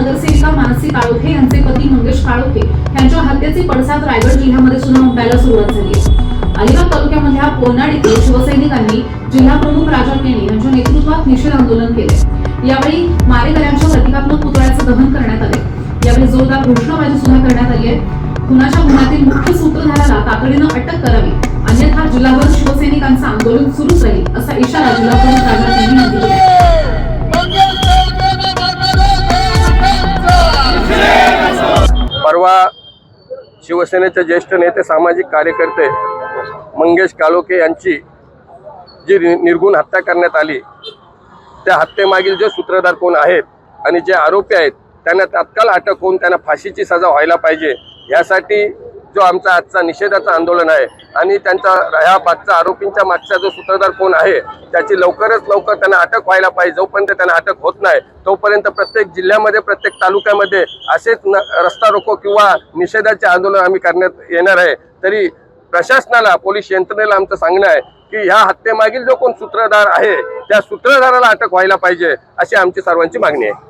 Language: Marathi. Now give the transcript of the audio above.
नगरसेविका मानसी काळोखे यांचे पती मंगेश काळोखे यांच्या हत्येचे पडसाद रायगड जिल्ह्यामध्ये सुद्धा उमटायला सुरुवात झाली आहे। अलिबाग तालुक्यामधल्या पोनाड येथे शिवसैनिकांनी जिल्हा प्रमुख राजा केणी यांच्या नेतृत्वात निषेध आंदोलन केले। यावेळी मारेकऱ्यांच्या प्रतिकात्मक पुतळ्याचे दहन करण्यात आले। यावेळी जोरदार घोषणाबाजी सुद्धा करण्यात आली आहे। खुनाच्या गुन्ह्यातील मुख्य सूत्रधाराला तातडीनं अटक करावी, अन्यथा जिल्हाभर शिवसैनिकांचं आंदोलन सुरूच राहील असा इशारा जिल्हा प्रमुख राजा केणी यांनी दिला आहे। परवा शिवसेनेचे ज्येष्ठ नेते सामाजिक कार्यकर्ते मंगेश काळोखे यांची जी निर्घृण हत्या करण्यात आली, त्या हत्येमागील जे सूत्रधार कोण आहेत आणि जे आरोपी आहेत त्यांना तात्काळ अटक होऊन त्यांना फाशीची सजा व्हायला पाहिजे, यासाठी जो आमचा आजचा निषेधाचं आंदोलन आहे आणि त्यांचा ह्या मागचा आरोपींच्या मागचा जो सूत्रधार कोण आहे त्याची लवकरात लवकर त्यांना अटक व्हायला पाहिजे। जोपर्यंत त्यांना अटक होत नाही तोपर्यंत प्रत्येक जिल्ह्यामध्ये प्रत्येक तालुक्यामध्ये असेच रस्ता रोको किंवा निषेधाचे आंदोलन आम्ही करण्यात येणार आहे। तरी प्रशासनाला, पोलीस यंत्रणेला आमचं सांगणं आहे की ह्या हत्येमागील जो कोण सूत्रधार आहे त्या सूत्रधाराला अटक व्हायला पाहिजे अशी आमची सर्वांची मागणी आहे।